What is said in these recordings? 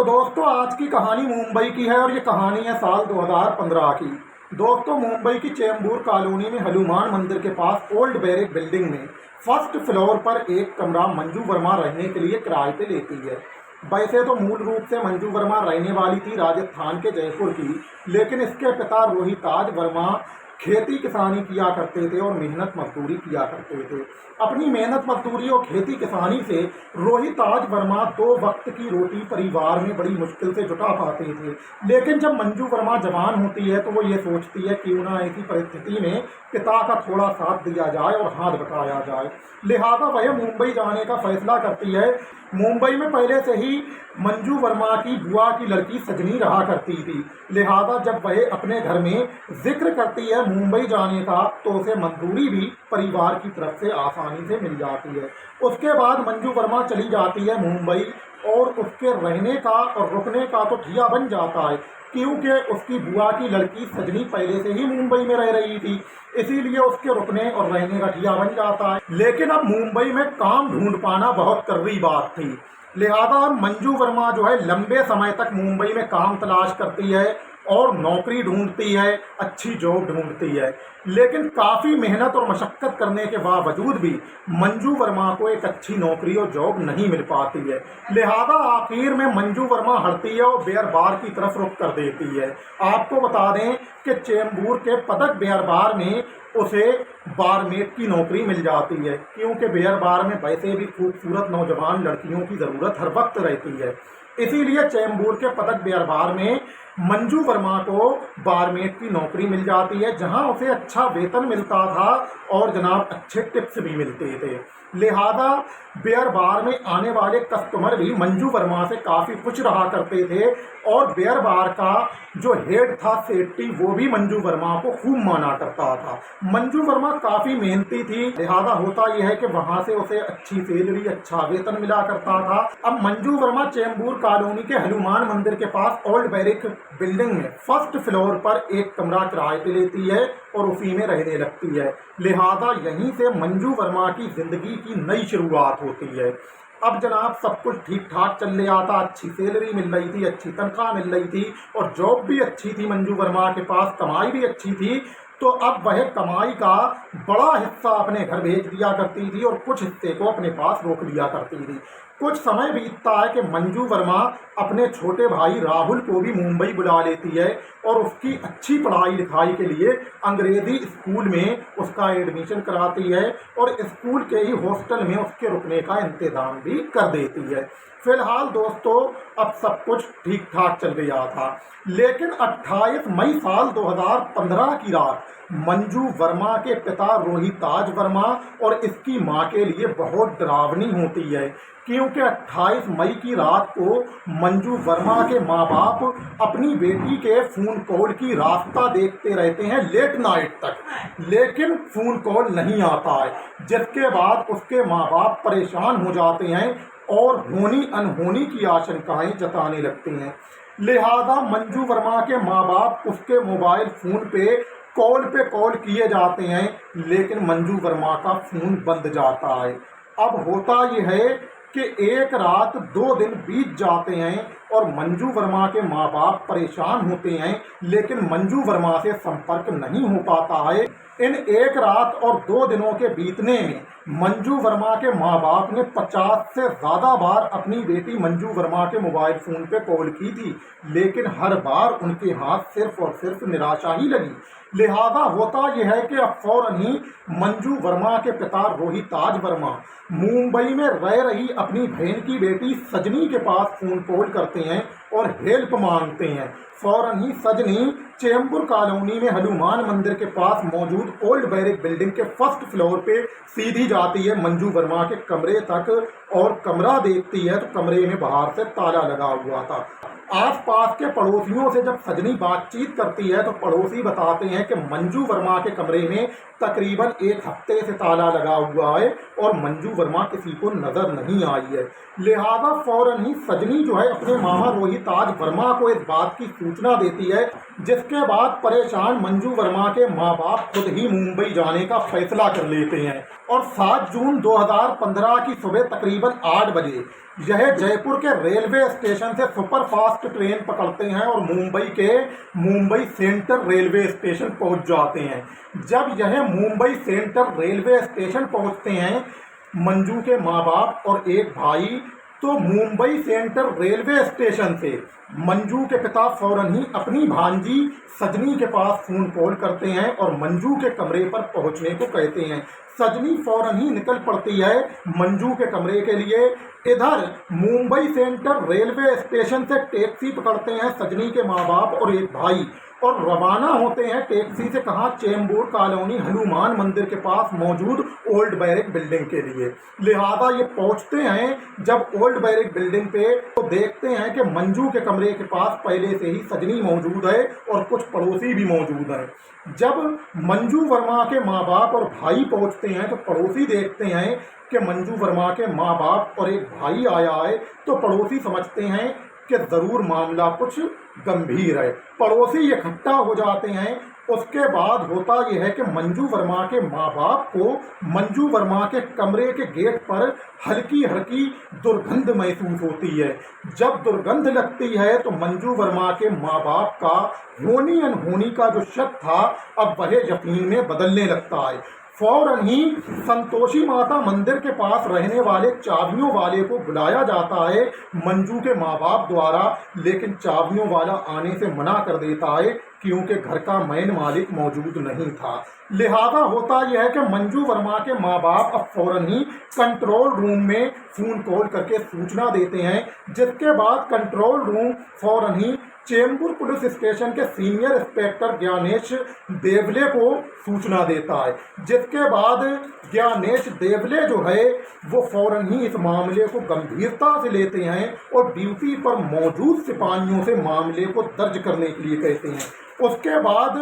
तो दोस्तों आज की कहानी मुंबई की है और ये कहानी है साल 2015 की। दोस्तों मुंबई की चेंबूर कॉलोनी में हनुमान मंदिर के पास ओल्ड बैरिक बिल्डिंग में फर्स्ट फ्लोर पर एक कमरा मंजू वर्मा रहने के लिए किराए पे लेती है। वैसे तो मूल रूप से मंजू वर्मा रहने वाली थी राजस्थान के जयपुर की, लेकिन इसके पिता रोहिताज वर्मा खेती किसानी किया करते थे और मेहनत मजदूरी किया करते थे। अपनी मेहनत मजदूरी और खेती किसानी से रोहिताज वर्मा दो वक्त की रोटी परिवार में बड़ी मुश्किल से जुटा पाते थे। लेकिन जब मंजू वर्मा जवान होती है तो वो ये सोचती है क्यों ना ऐसी परिस्थिति में पिता का थोड़ा साथ दिया जाए और हाथ बटाया जाए। लिहाजा वह मुंबई जाने का फैसला करती है। मुंबई में पहले से ही मंजू वर्मा की बुआ की लड़की सजनी रहा करती थी। लिहाजा जब वह अपने घर में जिक्र करती है मुंबई जाने का तो उसे मंजूरी भी परिवार की तरफ से आसानी से मिल जाती है। उसके बाद मंजू वर्मा चली जाती है मुंबई और उसके रहने का और रुकने का तो ठिया बन जाता है, क्योंकि उसकी बुआ की लड़की सजनी पहले से ही मुंबई में रह रही थी, इसीलिए उसके रुकने और रहने का ठिया बन जाता है। लेकिन अब मुंबई में काम ढूंढ पाना बहुत कड़वी बात थी। लिहाजा मंजू वर्मा जो है लंबे समय तक मुंबई में काम तलाश करती है और नौकरी ढूंढती है, अच्छी जॉब ढूंढती है। लेकिन काफ़ी मेहनत और मशक्क़त करने के बावजूद भी मंजू वर्मा को एक अच्छी नौकरी और जॉब नहीं मिल पाती है। लिहाजा आखिर में मंजू वर्मा हटती है और बेयर बार की तरफ रुख कर देती है। आपको बता दें कि चेंबूर के पदक बेयर बार में उसे बारमेट की नौकरी मिल जाती है, क्योंकि बेयर बार में वैसे भी खूबसूरत नौजवान लड़कियों की ज़रूरत हर वक्त रहती है। इसीलिए चेंबूर के पदक बेयर बार में मंजू वर्मा को बारमेट की नौकरी मिल जाती है, जहां उसे अच्छा वेतन मिलता था और जनाब अच्छे टिप्स भी मिलते थे। लिहाजा बेयर बार में आने वाले कस्टमर भी मंजू वर्मा से काफ़ी खुश रहा करते थे और बेयर बार का जो हेड था सेट्टी वो भी मंजू वर्मा को खूब माना करता था। मंजू वर्मा काफ़ी मेहनती थी, लिहाजा होता यह है कि वहाँ से उसे अच्छी सैलरी अच्छा वेतन मिला करता था। अब मंजू वर्मा चेंबूर कॉलोनी के हनुमान मंदिर के पास ओल्ड बैरिक बिल्डिंग में फर्स्ट फ्लोर पर एक कमरा किराए पे लेती है और उसी में रहने लगती है। लिहाजा यहीं से मंजू वर्मा की जिंदगी की नई शुरुआत होती है। अब जनाब सब कुछ ठीक ठाक चल रहा था, अच्छी सैलरी मिल रही थी, अच्छी तनख्वाह मिल रही थी और जॉब भी अच्छी थी, मंजू वर्मा के पास कमाई भी अच्छी थी। तो अब वह कमाई का बड़ा हिस्सा अपने घर भेज दिया करती थी और कुछ हिस्से को अपने पास रोक लिया करती थी। कुछ समय बीतता है कि मंजू वर्मा अपने छोटे भाई राहुल को भी मुंबई बुला लेती है और उसकी अच्छी पढ़ाई लिखाई के लिए अंग्रेजी स्कूल में उसका एडमिशन कराती है और स्कूल के ही हॉस्टल में उसके रुकने का इंतजाम भी कर देती है। फिलहाल दोस्तों अब सब कुछ ठीक ठाक चल रहा था, लेकिन 28 मई साल 2015 की रात मंजू वर्मा के पिता रोहिताज वर्मा और इसकी मां के लिए बहुत डरावनी होती है, क्योंकि 28 मई की रात को मंजू वर्मा के माँ बाप अपनी बेटी के फ़ोन कॉल की रास्ता देखते रहते हैं लेट नाइट तक, लेकिन फ़ोन कॉल नहीं आता है, जिसके बाद उसके माँ बाप परेशान हो जाते हैं और होनी अनहोनी की आशंकाएं जताने लगते हैं। लिहाजा मंजू वर्मा के माँ बाप उसके मोबाइल फ़ोन पे कॉल किए जाते हैं, लेकिन मंजू वर्मा का फ़ोन बंद जाता है। अब होता यह है कि एक रात 2 दिन बीत जाते हैं और मंजू वर्मा के माँ बाप परेशान होते हैं, लेकिन मंजू वर्मा से संपर्क नहीं हो पाता है। इन एक रात और 2 दिनों के बीतने में मंजू वर्मा के माँ बाप ने 50 से ज़्यादा बार अपनी बेटी मंजू वर्मा के मोबाइल फ़ोन पे कॉल की थी, लेकिन हर बार उनके हाथ सिर्फ और सिर्फ निराशा ही लगी। लिहाजा होता यह है कि अब फौरन ही मंजू वर्मा के पिता रोहिताज वर्मा मुंबई में रह रही अपनी बहन की बेटी सजनी के पास फ़ोन कॉल करते हैं और हेल्प मांगते हैं। फौरन ही सजनी चेंबूर कॉलोनी में हनुमान मंदिर के पास मौजूद ओल्ड बैरिक बिल्डिंग के फर्स्ट फ्लोर पे सीधी जाती है मंजू वर्मा के कमरे तक और कमरा देखती है तो कमरे में बाहर से ताला लगा हुआ था। आसपास के पड़ोसियों से जब सजनी बातचीत करती है तो पड़ोसी बताते हैं कि मंजू वर्मा के कमरे में तकरीबन 1 हफ्ते से ताला लगा हुआ है और मंजू वर्मा किसी को नजर नहीं आई है। लिहाजा फौरन ही सजनी जो है अपने मामा रोहिताज वर्मा को इस बात की सूचना देती है। जिसके बाद परेशान मंजू वर्मा के मां बाप खुद ही मुंबई जाने का फैसला कर लेते हैं और 7 जून 2015 की सुबह तकरीबन 8 बजे यह जयपुर के रेलवे स्टेशन से सुपरफास्ट ट्रेन पकड़ते हैं और मुंबई के मुंबई सेंट्रल रेलवे स्टेशन पहुंच जाते हैं। जब यह मुंबई सेंट्रल रेलवे स्टेशन पहुंचते हैं मंजू के माँ बाप और एक भाई, तो मुंबई सेंट्रल रेलवे स्टेशन से मंजू के पिता फौरन ही अपनी भांजी सजनी के पास फोन कॉल करते हैं और मंजू के कमरे पर पहुंचने को कहते हैं। सजनी फौरन ही निकल पड़ती है मंजू के कमरे के लिए। इधर मुंबई सेंट्रल रेलवे स्टेशन से टैक्सी पकड़ते हैं सजनी के माँ बाप और एक भाई और रवाना होते हैं टैक्सी से कहाँ, चेंबूर कॉलोनी हनुमान मंदिर के पास मौजूद ओल्ड बैरिक बिल्डिंग के लिए। लिहाजा ये पहुंचते हैं जब ओल्ड बैरिक बिल्डिंग पे तो देखते हैं कि मंजू के कमरे के पास पहले से ही सजनी मौजूद है और कुछ पड़ोसी भी मौजूद हैं। जब मंजू वर्मा के माँ बाप और भाई पहुंचते हैं तो पड़ोसी देखते हैं कि मंजू वर्मा के माँ बाप और एक भाई आया है, तो पड़ोसी समझते हैं कि ज़रूर मामला कुछ गंभीर है। पड़ोसी इकट्ठा हो जाते हैं। उसके बाद होता यह है कि मंजू वर्मा के माँ बाप को मंजू वर्मा के कमरे के गेट पर हल्की हल्की दुर्गंध महसूस होती है। जब दुर्गंध लगती है तो मंजू वर्मा के माँ बाप का होनी अनहोनी का जो शक था अब वह यकीन में बदलने लगता है। फौरन ही संतोषी माता मंदिर के पास रहने वाले चाबियों वाले को बुलाया जाता है मंजू के माँ बाप द्वारा, लेकिन चाबियों वाला आने से मना कर देता है क्योंकि घर का मेन मालिक मौजूद नहीं था। लिहाजा होता यह है कि मंजू वर्मा के माँ बाप अब फौरन ही कंट्रोल रूम में फोन कॉल करके सूचना देते हैं, जिसके बाद कंट्रोल रूम फौरन ही चेंबूर पुलिस स्टेशन के सीनियर इंस्पेक्टर ज्ञानेश देवले को सूचना देता है। जिसके बाद ज्ञानेश देवले जो है वो फौरन ही इस मामले को गंभीरता से लेते हैं और ड्यूटी पर मौजूद सिपाहियों से मामले को दर्ज करने के लिए कहते हैं। उसके बाद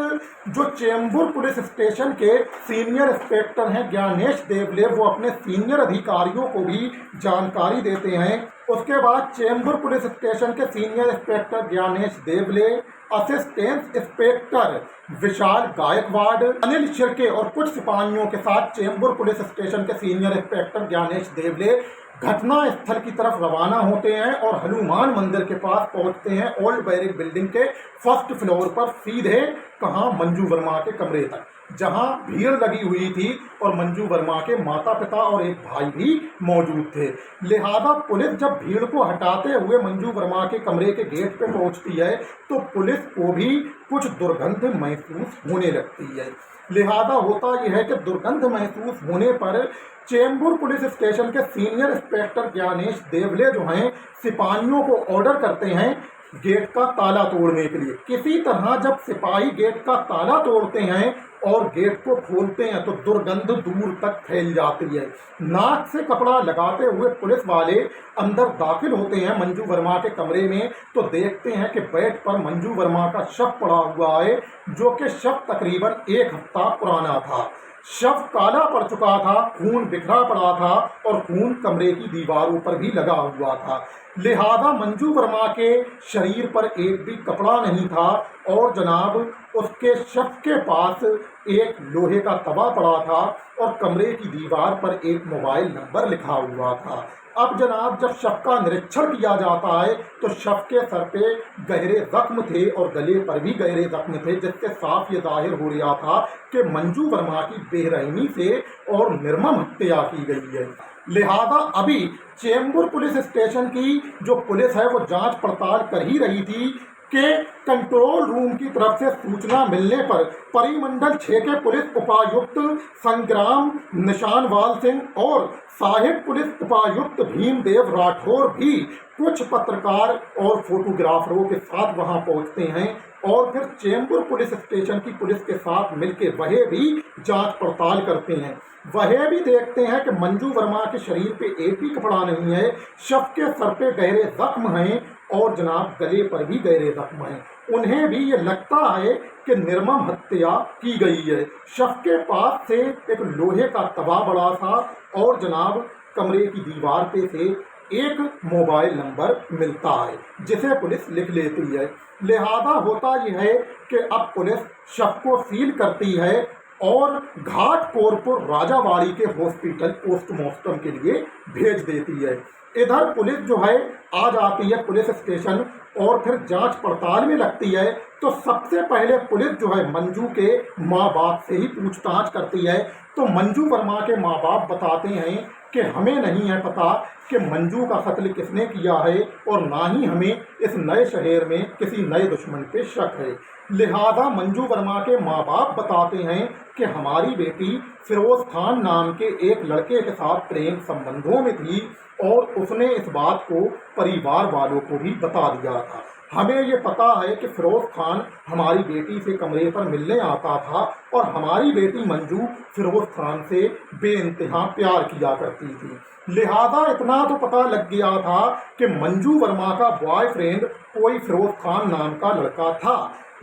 जो चेंबूर पुलिस स्टेशन के सीनियर इंस्पेक्टर हैं ज्ञानेश देवले, वो अपने सीनियर अधिकारियों को भी जानकारी देते हैं। उसके बाद चेंबूर पुलिस स्टेशन के सीनियर इंस्पेक्टर ज्ञानेश देवले, असिस्टेंट इंस्पेक्टर विशाल गायकवाड़, अनिल शिर्के और कुछ सिपाहियों के साथ चेंबूर पुलिस स्टेशन के सीनियर इंस्पेक्टर ज्ञानेश देवले घटना स्थल की तरफ रवाना होते हैं और हनुमान मंदिर के पास पहुंचते हैं ओल्ड बैरिक बिल्डिंग के फर्स्ट फ्लोर पर, सीधे कहाँ मंजू वर्मा के कमरे तक, जहां भीड़ लगी हुई थी और मंजू वर्मा के माता पिता और एक भाई भी मौजूद थे। लिहाजा पुलिस जब भीड़ को हटाते हुए मंजू वर्मा के कमरे के गेट पे पहुंचती है तो पुलिस को भी कुछ दुर्गंध महसूस होने लगती है। लिहाजा होता यह है कि दुर्गंध महसूस होने पर चेंबूर पुलिस स्टेशन के सीनियर इंस्पेक्टर ज्ञानेश देवले जो हैं सिपाहियों को ऑर्डर करते हैं गेट का ताला तोड़ने के लिए। किसी तरह जब सिपाही गेट का ताला तोड़ते हैं और गेट को खोलते हैं तो दुर्गंध दूर तक फैल जाती है। नाक से कपड़ा लगाते हुए पुलिस वाले अंदर दाखिल होते हैं मंजू वर्मा के कमरे में, तो देखते हैं कि बेड पर मंजू वर्मा का शव पड़ा हुआ है, जो कि शव तकरीबन 1 हफ्ता पुराना था। शव काला पड़ चुका था, खून बिखरा पड़ा था और खून कमरे की दीवारों पर भी लगा हुआ था। लिहाजा मंजू वर्मा के शरीर पर एक भी कपड़ा नहीं था और जनाब उसके शव के पास एक लोहे का तवा पड़ा था और कमरे की दीवार पर एक मोबाइल नंबर लिखा हुआ था। अब जनाब जब शव का निरीक्षण किया जाता है तो शव के सर पे गहरे जख्म थे और गले पर भी गहरे जख्म थे, जिससे साफ ये जाहिर हो रहा था कि मंजू वर्मा की बेरहमी से और निर्मम हत्या की गई है। लिहाजा अभी चेंबूर पुलिस स्टेशन की जो पुलिस है वो जांच पड़ताल कर ही रही थी कि कंट्रोल रूम की तरफ से सूचना मिलने पर परिमंडल 6 के पुलिस उपायुक्त संग्राम निशानवाल सिंह और सहायक पुलिस उपायुक्त भीमदेव राठौर भी कुछ पत्रकार और फोटोग्राफरों के साथ वहां पहुंचते हैं और फिर चेंबूर पुलिस स्टेशन की पुलिस के साथ मिलकर वह भी जांच पड़ताल करते हैं। वह भी देखते हैं कि मंजू वर्मा के शरीर पे एक भी कपड़ा नहीं है, शव के सर पे गहरे जख्म हैं और जनाब गले पर भी गहरे जख्म हैं। उन्हें भी ये लगता है कि निर्मम हत्या की गई है। शव के पास से एक लोहे का तवा बड़ा था और जनाब कमरे की दीवार पे से एक मोबाइल नंबर मिलता है जिसे पुलिस लिख लेती है। लिहाजा होता यह है कि अब पुलिस शव को सील करती है और घाटकोरपुर राजावाड़ी के हॉस्पिटल पोस्टमार्टम के लिए भेज देती है। इधर पुलिस जो है आ जाती है पुलिस स्टेशन और फिर जांच पड़ताल में लगती है। तो सबसे पहले पुलिस जो है मंजू के माँ बाप से ही पूछताछ करती है। तो मंजू वर्मा के माँ बाप बताते हैं कि हमें नहीं है पता कि मंजू का कत्ल किसने किया है और ना ही हमें इस नए शहर में किसी नए दुश्मन पे शक है। लिहाजा मंजू वर्मा के माँ बाप बताते हैं कि हमारी बेटी फिरोज खान नाम के एक लड़के के साथ प्रेम संबंधों में थी और उसने इस बात को परिवार वालों को भी बता दिया था। हमें ये पता है कि फिरोज खान हमारी बेटी से कमरे पर मिलने आता था और हमारी बेटी मंजू फिरोज खान से बेइंतहा प्यार किया करती थी। लिहाजा इतना तो पता लग गया था कि मंजू वर्मा का बॉयफ्रेंड कोई फिरोज खान नाम का लड़का था।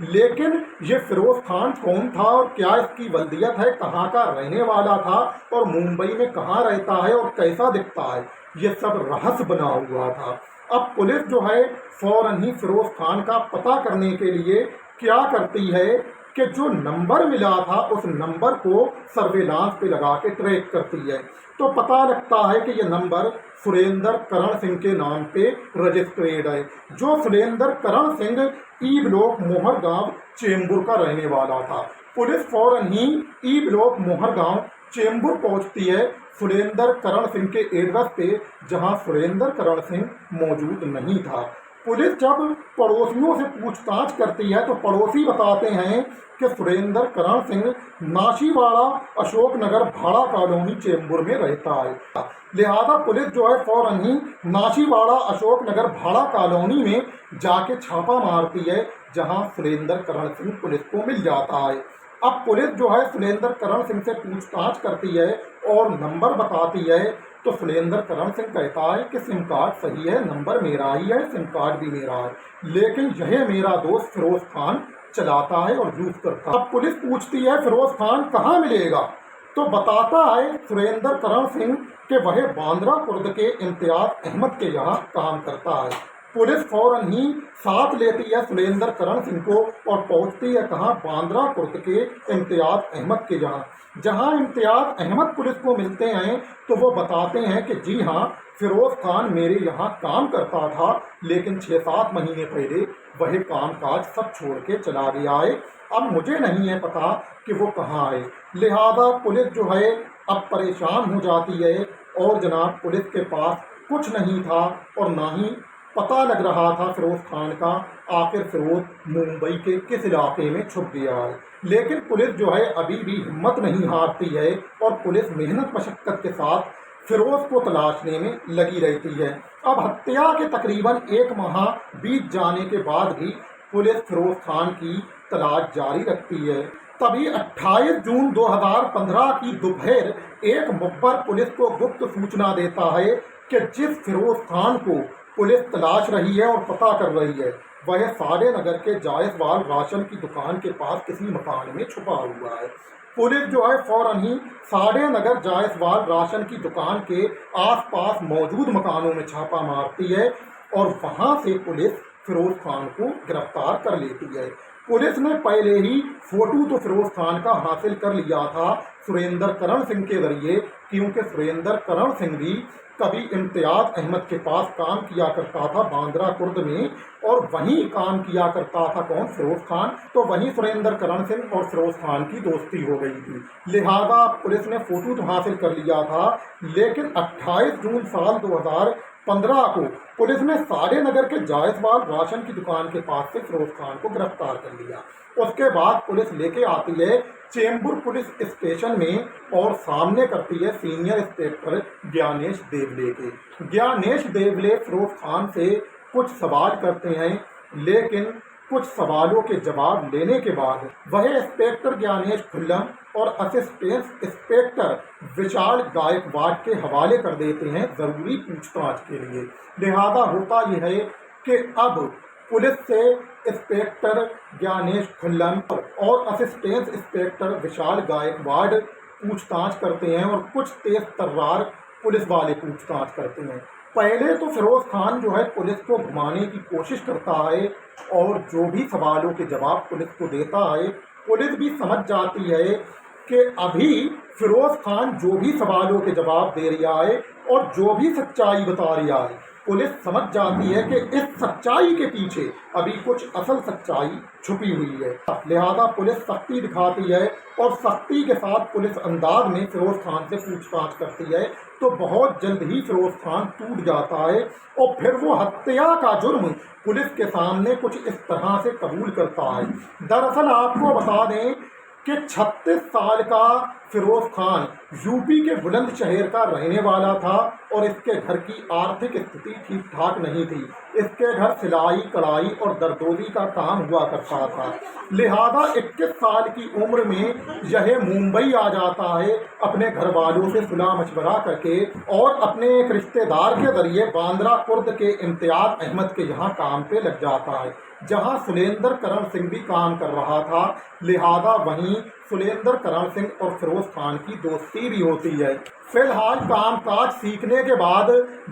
लेकिन ये फिरोज खान कौन था और क्या इसकी वल्दियत है, कहाँ का रहने वाला था और मुंबई में कहाँ रहता है और कैसा दिखता है, ये सब रहस्य बना हुआ था। अब पुलिस जो है फौरन ही फिरोज खान का पता करने के लिए क्या करती है कि जो नंबर मिला था उस नंबर को सर्वेलांस पे लगा के ट्रैक करती है। तो पता लगता है कि ये नंबर सुरेंद्र करण सिंह के नाम पे रजिस्टर्ड है। जो सुरेंद्र करण सिंह ई ब्लॉक मोहर गांव चेंबूर का रहने वाला था। पुलिस फौरन ही ई ब्लॉक मोहर गांव चेंबूर पहुंचती है सुरेंद्र करण सिंह के एड्रेस पे, जहां सुरेंद्र करण सिंह मौजूद नहीं था। पुलिस जब पड़ोसियों से पूछताछ करती है तो पड़ोसी बताते हैं कि सुरेंद्र करण सिंह नाशीवाड़ा अशोक नगर भाड़ा कॉलोनी चेंबूर में रहता है। लिहाजा पुलिस जो है फौरन ही नाशीवाड़ा अशोक नगर भाड़ा कॉलोनी में जाके छापा मारती है, जहां सुरेंद्र करण सिंह पुलिस को मिल जाता है। अब पुलिस जो है सुरेंद्र करण सिंह से पूछताछ करती है और नंबर बताती है। तो सुरेंद्र करण सिंह कहता है कि सिम कार्ड सही है, नंबर मेरा ही है, सिम कार्ड भी मेरा है, लेकिन यह मेरा दोस्त फिरोज खान चलाता है और यूज करता है। अब पुलिस पूछती है फिरोज खान कहाँ मिलेगा, तो बताता है सुरेंद्र करण सिंह कि वह बांद्रा कुर्द के इम्तियाज अहमद के यहाँ काम करता है। पुलिस फौरन ही साथ लेती है सुरेंद्र करण सिंह को और पहुंचती है कहाँ, बांद्रा कुर्द के इम्तियाज अहमद के यहाँ। जहाँ इम्तियाज अहमद पुलिस को मिलते हैं तो वो बताते हैं कि जी हाँ, फिरोज खान मेरे यहाँ काम करता था, लेकिन 6-7 महीने पहले वह काम काज सब छोड़ के चला गया है। अब मुझे नहीं है पता कि वो कहाँ है। लिहाजा पुलिस जो है अब परेशान हो जाती है और जनाब पुलिस के पास कुछ नहीं था और ना ही पता लग रहा था फिरोज खान का आखिर फिरोज मुंबई के किस इलाके में छुप गया है। लेकिन पुलिस जो है अभी भी हिम्मत नहीं हारती है और पुलिस मेहनत मशक्कत के साथ फिरोज को तलाशने में लगी रहती है। अब हत्या के तकरीबन 1 माह बीत जाने के बाद भी पुलिस फिरोज खान की तलाश जारी रखती है। तभी 28 जून 2015 की दोपहर एक मुखबिर पुलिस को गुप्त सूचना देता है कि जिस फिरोज खान को पुलिस तलाश रही है और पता कर रही है वह साड़े नगर के जायसवाल राशन की दुकान के पास किसी मकान में छुपा हुआ है। पुलिस जो है फौरन ही साड़े नगर जायसवाल राशन की दुकान के आसपास मौजूद मकानों में छापा मारती है और वहां से पुलिस फिरोज खान को गिरफ्तार कर लेती है। पुलिस ने पहले ही फोटो तो फिरोज खान का हासिल कर लिया था सुरेंद्र करण सिंह के जरिए, क्योंकि सुरेंद्र करण सिंह भी कभी इम्तियाज अहमद के पास काम किया करता था बांद्रा कुर्द में, और वहीं काम किया करता था कौन, फिरोज खान। तो वहीं सुरेंद्र करण सिंह और फिरोज खान की दोस्ती हो गई थी। लिहाजा पुलिस ने फोटो तो हासिल कर लिया था, लेकिन 28 जून साल 2015 को पुलिस ने साड़े नगर के जायसवाल राशन की दुकान के पास से फिरोज खान को गिरफ्तार कर लिया। उसके बाद पुलिस लेके आती है चेंबूर पुलिस स्टेशन में और सामने करती है सीनियर इंस्पेक्टर ज्ञानेश देवले के। ज्ञानेश देवले फिरोज खान से कुछ सवाल करते हैं, लेकिन कुछ सवालों के जवाब लेने के बाद वह इंस्पेक्टर ज्ञानेश खुल्लम और असिस्टेंट इंस्पेक्टर विशाल गायकवाड़ के हवाले कर देते हैं जरूरी पूछताछ के लिए। लिहाजा होता यह है कि अब पुलिस से इंस्पेक्टर ज्ञानेश खुल्लम और असिस्टेंट इंस्पेक्टर विशाल गायकवाड़ पूछताछ करते हैं और कुछ तेज तर्रार पुलिस वाले पूछताछ करते हैं। पहले तो फिरोज खान जो है पुलिस को घुमाने की कोशिश करता है और जो भी सवालों के जवाब पुलिस को देता है, पुलिस भी समझ जाती है कि अभी फिरोज खान जो भी सवालों के जवाब दे रहा है और जो भी सच्चाई बता रहा है, पुलिस समझ जाती है कि इस सच्चाई के पीछे अभी कुछ असल सच्चाई छुपी हुई है। लिहाजा पुलिस सख्ती दिखाती है और सख्ती के साथ पुलिस अंदाज में फिरोज खान से पूछताछ करती है, तो बहुत जल्द ही फिरोज खान टूट जाता है और फिर वो हत्या का जुर्म पुलिस के सामने कुछ इस तरह से कबूल करता है। दरअसल आपको बता दें कि 36 साल का फिरोज खान यूपी के बुलंदशहर का रहने वाला था और इसके घर की आर्थिक स्थिति ठीक ठाक नहीं थी। इसके घर सिलाई कढ़ाई और दरदोजी का काम हुआ करता था। लिहाजा 21 साल की उम्र में यह मुंबई आ जाता है अपने घर वालों से सुलह मशवरा करके और अपने एक रिश्तेदार के जरिए बांद्रा कुर्द के इम्तियाज अहमद के यहाँ काम पे लग जाता है, जहां सुलेंद्र करण सिंह भी काम कर रहा था। लिहाजा वहीं सुलेंद्र करण सिंह और फिरोज खान की दोस्ती भी होती है। फिलहाल कामकाज सीखने के बाद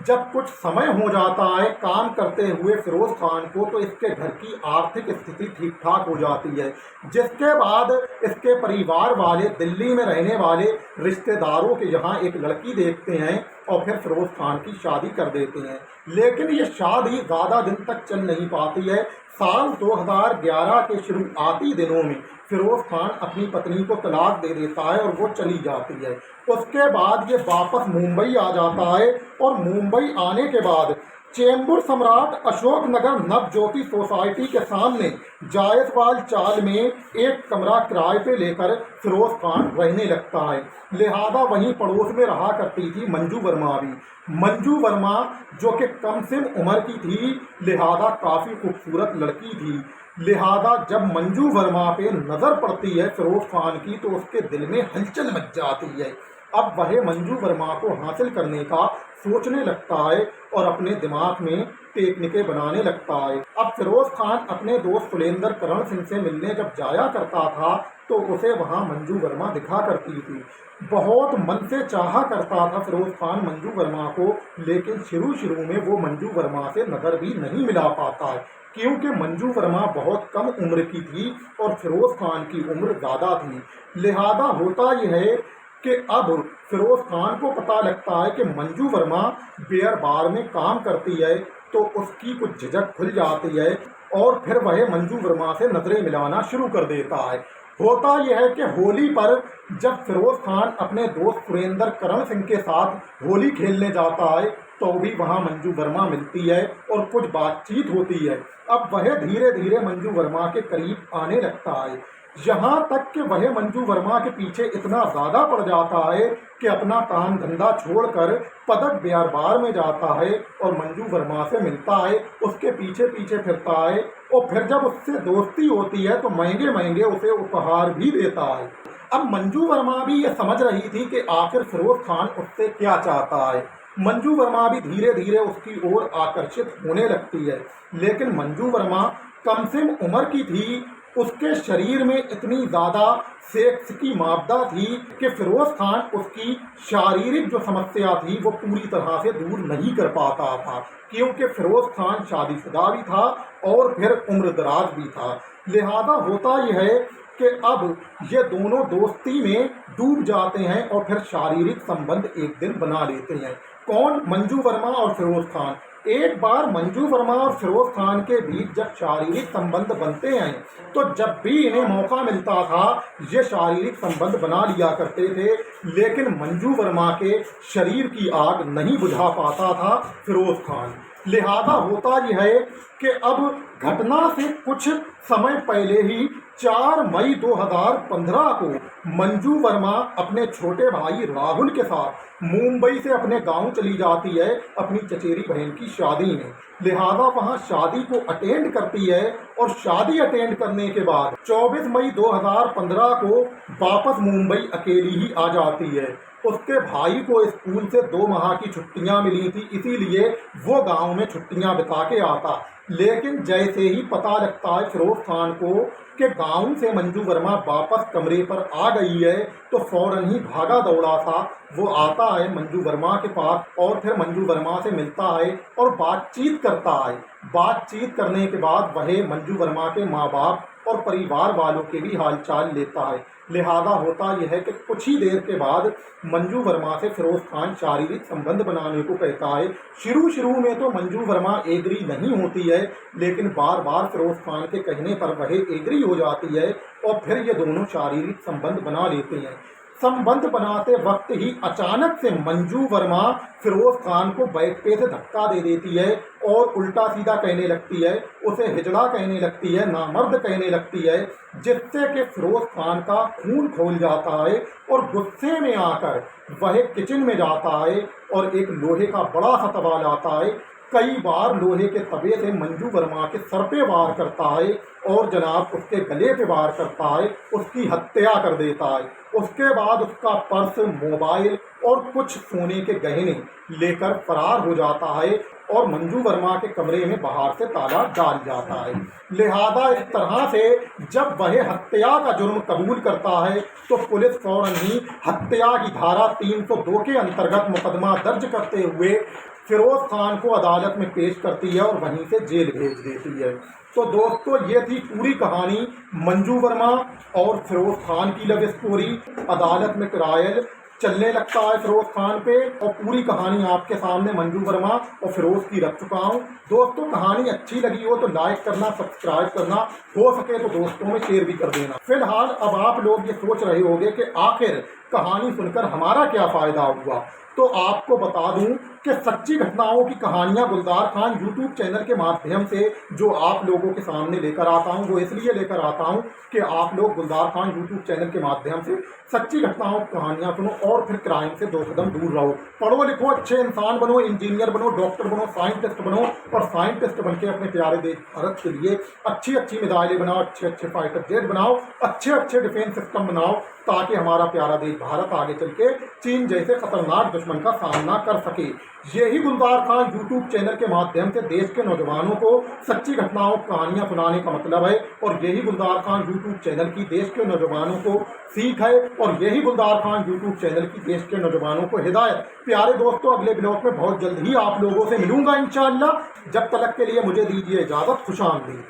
जब कुछ समय हो जाता है काम करते हुए फिरोज खान को, तो इसके घर की आर्थिक स्थिति ठीक ठाक हो जाती है, जिसके बाद इसके परिवार वाले दिल्ली में रहने वाले रिश्तेदारों के यहाँ एक लड़की देखते हैं और फिर फिरोज खान की शादी कर देते हैं। लेकिन ये शादी ज़्यादा दिन तक चल नहीं पाती है। साल 2011 के शुरुआती दिनों में फिरोज खान अपनी पत्नी को तलाक दे देता है और वो चली जाती है। उसके बाद ये वापस मुंबई आ जाता है और मुंबई आने के बाद चेंबूर सम्राट अशोक नगर नवज्योति सोसाइटी के सामने जायसवाल चाल में एक कमरा किराए पे लेकर फिरोज खान रहने लगता है। लिहाजा वहीं पड़ोस में रहा करती थी मंजू वर्मा भी। मंजू वर्मा जो कि कम से उम्र की थी, लिहाजा काफ़ी खूबसूरत लड़की थी। लिहाजा जब मंजू वर्मा पे नज़र पड़ती है फिरोज खान की, तो उसके दिल में हलचल मच जाती है। अब वह मंजू वर्मा को हासिल करने का सोचने लगता है और अपने दिमाग में टेक्निकें बनाने लगता है। अब फिरोज खान अपने दोस्त सुलेंद्र करण सिंह से मिलने जब जाया करता था, तो उसे वहाँ मंजू वर्मा दिखा करती थी। बहुत मन से चाहा करता था फिरोज खान मंजू वर्मा को, लेकिन शुरू में वो मंजू वर्मा से नज़र भी नहीं मिला पाता है, क्योंकि मंजू वर्मा बहुत कम उम्र की थी और फिरोज खान की उम्र ज़्यादा थी। लिहाजा होता यह है कि अब फिरोज खान को पता लगता है कि मंजू वर्मा बियर बार में काम करती है, तो उसकी कुछ झिझक खुल जाती है और फिर वह मंजू वर्मा से नजरें मिलाना शुरू कर देता है। होता यह है कि होली पर जब फिरोज खान अपने दोस्त सुरेंद्र करण सिंह के साथ होली खेलने जाता है, तो भी वहाँ मंजू वर्मा मिलती है और कुछ बातचीत होती है। अब वह धीरे धीरे मंजू वर्मा के करीब आने लगता है, यहाँ तक कि वह मंजू वर्मा के पीछे इतना ज़्यादा पड़ जाता है कि अपना काम धंधा छोड़कर पदक बियर बार में जाता है और मंजू वर्मा से मिलता है, उसके पीछे पीछे फिरता है और फिर जब उससे दोस्ती होती है तो महंगे महंगे उसे उपहार भी देता है। अब मंजू वर्मा भी ये समझ रही थी कि आखिर फिरोज खान उससे क्या चाहता है। मंजू वर्मा भी धीरे धीरे उसकी ओर आकर्षित होने लगती है, लेकिन मंजू वर्मा कम से उम्र की थी, उसके शरीर में इतनी ज़्यादा सेक्स की मादा थी कि फिरोज खान उसकी शारीरिक जो समस्या थी वो पूरी तरह से दूर नहीं कर पाता था, क्योंकि फिरोज खान शादीशुदा भी था और फिर उम्रदराज भी था। लिहाजा होता यह है कि अब ये दोनों दोस्ती में डूब जाते हैं और फिर शारीरिक संबंध एक दिन बना लेते हैं। कौन? मंजू वर्मा और फिरोज खान। एक बार मंजू वर्मा और फिरोज खान के बीच जब शारीरिक संबंध बनते हैं, तो जब भी इन्हें मौका मिलता था ये शारीरिक संबंध बना लिया करते थे, लेकिन मंजू वर्मा के शरीर की आग नहीं बुझा पाता था फिरोज खान। लिहाजा होता यह है कि अब घटना से कुछ समय पहले ही 4 मई 2015 को मंजू वर्मा अपने छोटे भाई राहुल के साथ मुंबई से अपने गांव चली जाती है अपनी चचेरी बहन की शादी में। लिहाजा वहां शादी को अटेंड करती है और शादी अटेंड करने के बाद 24 मई 2015 को वापस मुंबई अकेली ही आ जाती है। उसके भाई को स्कूल से 2 माह की छुट्टियां मिली थी, इसीलिए वो गांव में छुट्टियां बिता के आता। लेकिन जैसे ही पता लगता है फिरोज खान को कि गांव से मंजू वर्मा वापस कमरे पर आ गई है, तो फौरन ही भागा दौड़ा सा वो आता है मंजू वर्मा के पास और फिर मंजू वर्मा से मिलता है और बातचीत करता है। बातचीत करने के बाद वह मंजू वर्मा के माँ बाप और परिवार वालों के भी हालचाल लेता है। लिहाजा होता यह है कि कुछ ही देर के बाद मंजू वर्मा से फिरोज खान शारीरिक संबंध बनाने को कहता है। शुरू में तो मंजू वर्मा एग्री नहीं होती है, लेकिन बार बार फिरोज खान के कहने पर वह एग्री हो जाती है और फिर ये दोनों शारीरिक संबंध बना लेते हैं। संबंध बनाते वक्त ही अचानक से मंजू वर्मा फिरोज खान को बैठ पे से धक्का दे देती है और उल्टा सीधा कहने लगती है, उसे हिजड़ा कहने लगती है, नामर्द कहने लगती है, जिससे कि फिरोज खान का खून खौल जाता है और गुस्से में आकर वह किचन में जाता है और एक लोहे का बड़ा सा तवा लाता है। कई बार लोहे के तवे से मंजू वर्मा के सर पे वार करता है और जनाब उसके गले पे वार करता है, उसकी हत्या कर देता है। उसके बाद उसका पर्स, मोबाइल और कुछ सोने के गहने लेकर फरार हो जाता है और मंजू वर्मा के कमरे में बाहर से ताला डाल जाता है। लिहाजा इस तरह से जब वह हत्या का जुर्म कबूल करता है तो पुलिस फौरन ही हत्या की धारा 302 के अंतर्गत मुकदमा दर्ज करते हुए फिरोज खान को अदालत में पेश करती है और वहीं से जेल भेज देती है। तो दोस्तों, ये थी पूरी कहानी मंजू वर्मा और फिरोज खान की लव स्टोरी। अदालत में ट्रायल चलने लगता है फिरोज खान पे और पूरी कहानी आपके सामने मंजू वर्मा और फिरोज की रख चुका हूँ। दोस्तों, कहानी अच्छी लगी हो तो लाइक करना, सब्सक्राइब करना, हो सके तो दोस्तों में शेयर भी कर देना। फिलहाल अब आप लोग ये सोच रहे होंगे कि आखिर कहानी सुनकर हमारा क्या फायदा हुआ, तो आपको बता दूं कि सच्ची घटनाओं की कहानियां गुलजार खान यूट्यूब चैनल के माध्यम से जो आप लोगों के सामने लेकर आता हूं, वो इसलिए लेकर आता हूं कि आप लोग गुलजार खान यूट्यूब चैनल के माध्यम से सच्ची घटनाओं की कहानियां सुनो और फिर क्राइम से 2 कदम दूर रहो। पढ़ो लिखो, अच्छे इंसान बनो, इंजीनियर बनो, डॉक्टर बनो, साइंटिस्ट बनो और साइंटिस्ट बन के अपने प्यारे देश भारत के लिए अच्छी अच्छी मिसाइलें बनाओ, अच्छे अच्छे फाइटर जेट बनाओ, अच्छे अच्छे डिफेंस सिस्टम बनाओ, ताकि हमारा प्यारा देश भारत आगे चल के चीन जैसे खतरनाक दुश्मन का सामना कर सके। यही गुलजार खान यूट्यूब चैनल के माध्यम से देश के नौजवानों को सच्ची घटनाओं कहानियां सुनाने का मतलब है और यही गुलजार खान यूट्यूब चैनल की देश के नौजवानों को सीख है और यही गुलजार खान यूट्यूब चैनल की देश के नौजवानों को हिदायत। प्यारे दोस्तों, अगले ब्लॉग में बहुत जल्द ही आप लोगों से मिलूंगा इंशाअल्लाह। जब तक के लिए मुझे दीजिए इजाजत। खुश आमदीद।